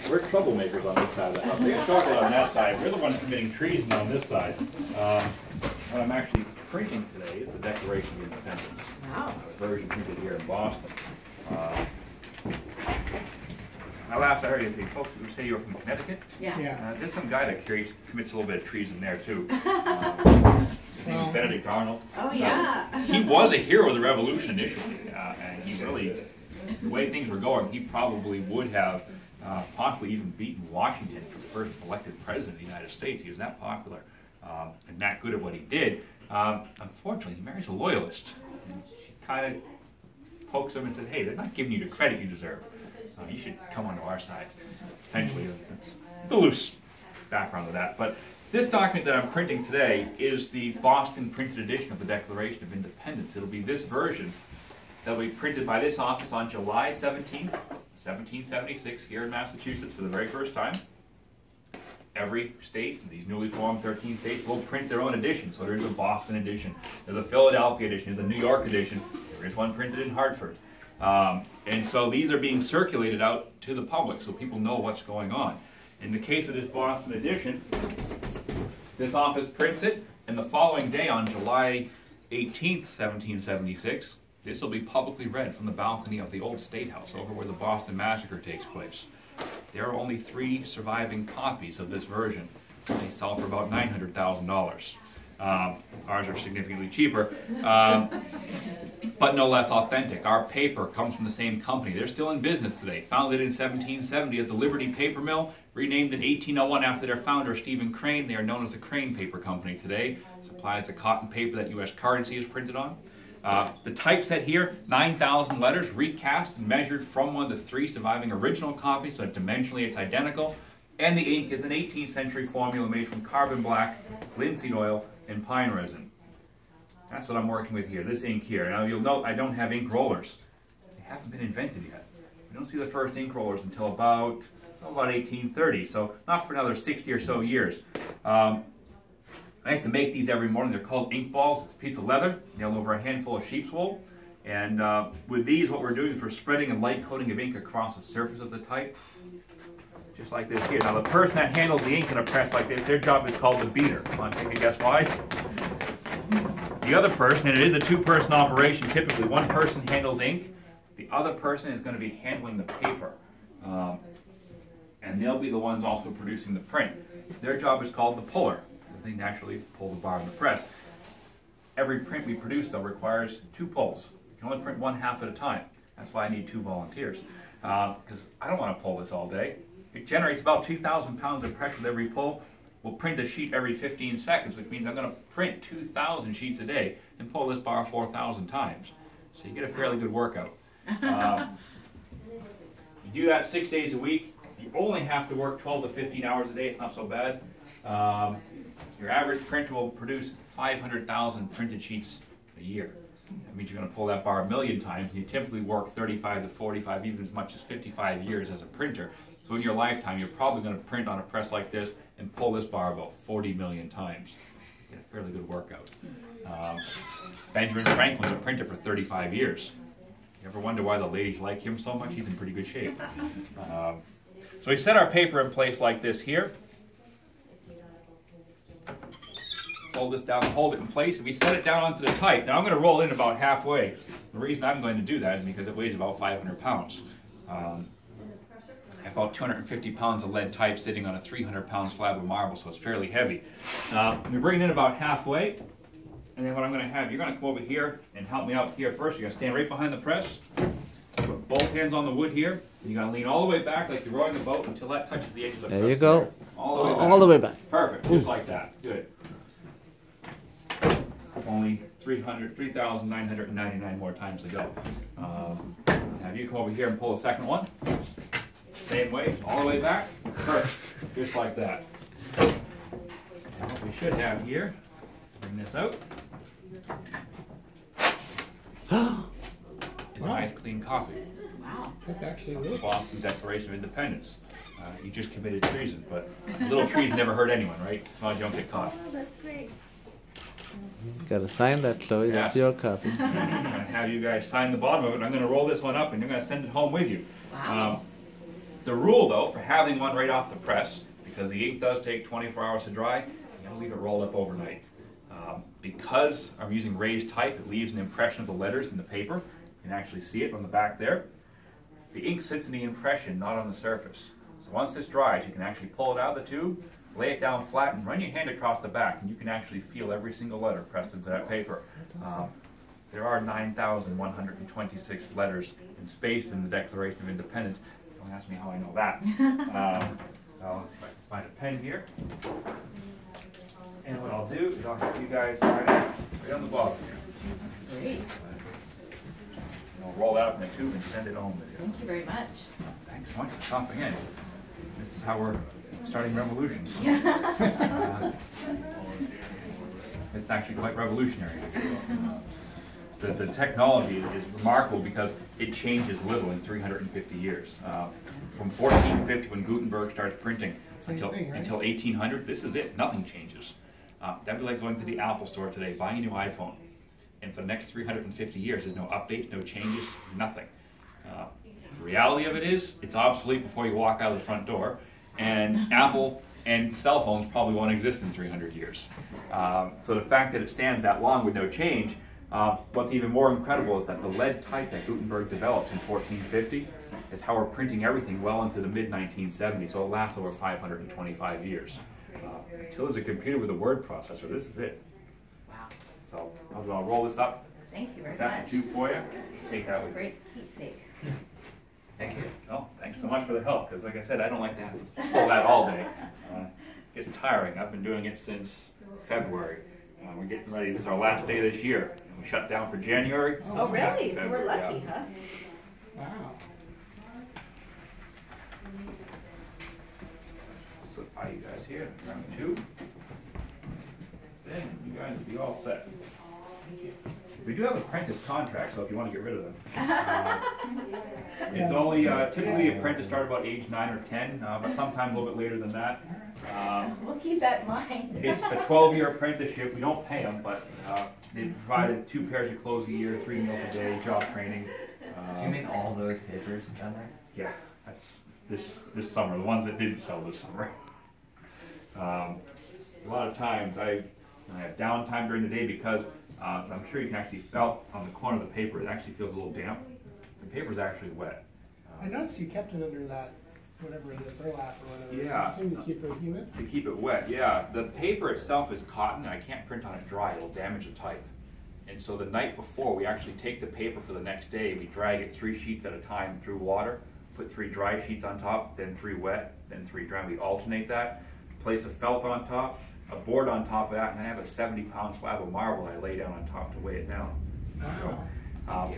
We're troublemakers on this side of the house. They got chocolate on that side. We're the ones committing treason on this side. What I'm actually printing today is the Declaration of Independence. Wow. A version printed here in Boston. Now last I heard you folks who say you were from Connecticut. Yeah. There's some guy that commits a little bit of treason there too. His name is Benedict Arnold. Oh yeah. He was a hero of the Revolution initially, and he really, the way things were going, he probably would have possibly even beaten Washington for first elected president of the United States. He was that popular and that good at what he did. Unfortunately, he marries a loyalist. And she kind of pokes him and said, hey, they're not giving you the credit you deserve. You should come onto our side. Essentially, that's the loose background of that. But this document that I'm printing today is the Boston printed edition of the Declaration of Independence. It'll be this version that will be printed by this office on July 17th, 1776, here in Massachusetts for the very first time. Every state, these newly formed 13 states, will print their own edition. So there's a Boston edition, there's a Philadelphia edition, there's a New York edition, there is one printed in Hartford. And so these are being circulated out to the public so people know what's going on. In the case of this Boston edition, this office prints it, and the following day on July 18th, 1776, this will be publicly read from the balcony of the old State House over where the Boston Massacre takes place. There are only 3 surviving copies of this version. They sell for about $900,000. Ours are significantly cheaper, but no less authentic. Our paper comes from the same company. They're still in business today. Founded in 1770 as the Liberty Paper Mill, renamed in 1801 after their founder, Stephen Crane. They are known as the Crane Paper Company today. Supplies the cotton paper that U.S. currency is printed on. The typeset here, 9,000 letters, recast and measured from one of the 3 surviving original copies, so dimensionally it's identical. And the ink is an 18th century formula made from carbon black, linseed oil, and pine resin. That's what I'm working with here, this ink here. Now you'll note I don't have ink rollers. They haven't been invented yet. We don't see the first ink rollers until about 1830, so not for another 60 or so years. I have to make these every morning. They're called ink balls. It's a piece of leather nailed over a handful of sheep's wool. And with these, what we're doing is we're spreading a light coating of ink across the surface of the type, just like this here. Now the person that handles the ink in a press like this, their job is called the beater. Want to take a guess why? The other person, and it is a 2-person operation, typically one person handles ink, the other person is going to be handling the paper. And they'll be the ones also producing the print. Their job is called the puller. They naturally pull the bar in the press. Every print we produce, though, requires 2 pulls. You can only print 1/2 at a time. That's why I need 2 volunteers. Because I don't want to pull this all day. It generates about 2,000 pounds of pressure with every pull. We'll print a sheet every 15 seconds, which means I'm going to print 2,000 sheets a day and pull this bar 4,000 times. So you get a fairly good workout. You do that 6 days a week. You only have to work 12 to 15 hours a day. It's not so bad. Your average printer will produce 500,000 printed sheets a year. That means you're going to pull that bar 1,000,000 times. You typically work 35 to 45, even as much as 55 years as a printer. So in your lifetime, you're probably going to print on a press like this and pull this bar about 40 million times. You get a fairly good workout. Benjamin Franklin was a printer for 35 years. You ever wonder why the ladies like him so much? He's in pretty good shape. So we set our paper in place like this here. Hold this down, hold it in place, and we set it down onto the type. Now I'm going to roll in about halfway. The reason I'm going to do that is because it weighs about 500 pounds. I have about 250 pounds of lead type sitting on a 300-pound slab of marble, so it's fairly heavy. We bring it in about halfway, and then what I'm going to have, you're going to come over here and help me out here first. You're going to stand right behind the press, put both hands on the wood here, and you're going to lean all the way back like you're rowing the boat until that touches the edge of the press. There you go. There. All the way back. All the way back. Perfect, just like that. Good. Only 3,999 more times to go. Have you come over here and pull the second one. Same way, all the way back. Perfect, just like that. Now what we should have here, bring this out, is a nice clean copy. Wow. That's actually really Boston Declaration of Independence. You just committed treason, but little treason never hurt anyone, right? As long as you don't get caught. Oh, that's great. Gotta sign that, Chloe. That's your copy. I'm going to have you guys sign the bottom of it. I'm going to roll this one up, and you're going to send it home with you. Wow. The rule, though, for having one right off the press, because the ink does take 24 hours to dry, you gotta leave it rolled up overnight. Because I'm using raised type, it leaves an impression of the letters in the paper. You can actually see it on the back there. The ink sits in the impression, not on the surface. So once this dries, you can actually pull it out of the tube, lay it down flat, and run your hand across the back, and you can actually feel every single letter pressed into that paper. There are 9,126 letters and space in the Declaration of Independence. Don't ask me how I know that. So let's see if I can find a pen here. And what I'll do is I'll have you guys right on the bottom here. Great. And I'll roll that up in a tube and send it home with you. Thank you very much. Thanks so much for stopping in. This is how we're starting revolutions. It's actually quite revolutionary. The technology is remarkable because it changes little in 350 years. From 1450, when Gutenberg starts printing, until 1800, this is it. Nothing changes. That'd be like going to the Apple store today, buying a new iPhone. And for the next 350 years, there's no update, no changes, nothing. The reality of it is, it's obsolete before you walk out of the front door. And Apple and cell phones probably won't exist in 300 years. So the fact that it stands that long with no change, what's even more incredible is that the lead type that Gutenberg develops in 1450 is how we're printing everything well into the mid-1970s, so it'll last over 525 years. Until there's a computer with a word processor, this is it. Wow. So I'll roll this up. Thank you very That's much. the tube for you. Take that with you. Great keepsake. Thank you. Oh, thanks so much for the help, because like I said, I don't like to have to pull that all day. It's tiring. I've been doing it since February. We're getting ready. This is our last day this year. We shut down for January. Oh, really? So we're February, lucky, yeah. huh? Wow. Slip by you guys here, grab the tube. Then you guys will be all set. We do have apprentice contracts, so if you want to get rid of them. It's only typically apprentice start about age 9 or 10, but sometimes a little bit later than that. We'll keep that in mind. It's a 12-year apprenticeship. We don't pay them, but they provided 2 pairs of clothes a year, 3 meals a day, job training. Did you make all those papers down there? Yeah, that's this summer. The ones that didn't sell this summer. A lot of times I have downtime during the day because I'm sure you can actually felt on the corner of the paper. It actually feels a little damp. The paper's actually wet. I noticed you kept it under that, whatever it is, burlap or whatever. Yeah. I assume to keep it humid. To keep it wet, yeah. The paper itself is cotton, and I can't print on it dry. It'll damage the type. And so the night before, we actually take the paper for the next day. We drag it 3 sheets at a time through water, put 3 dry sheets on top, then 3 wet, then 3 dry. We alternate that. Place a felt on top, a board on top of that, and I have a 70-pound slab of marble I lay down on top to weigh it down. Wow. So,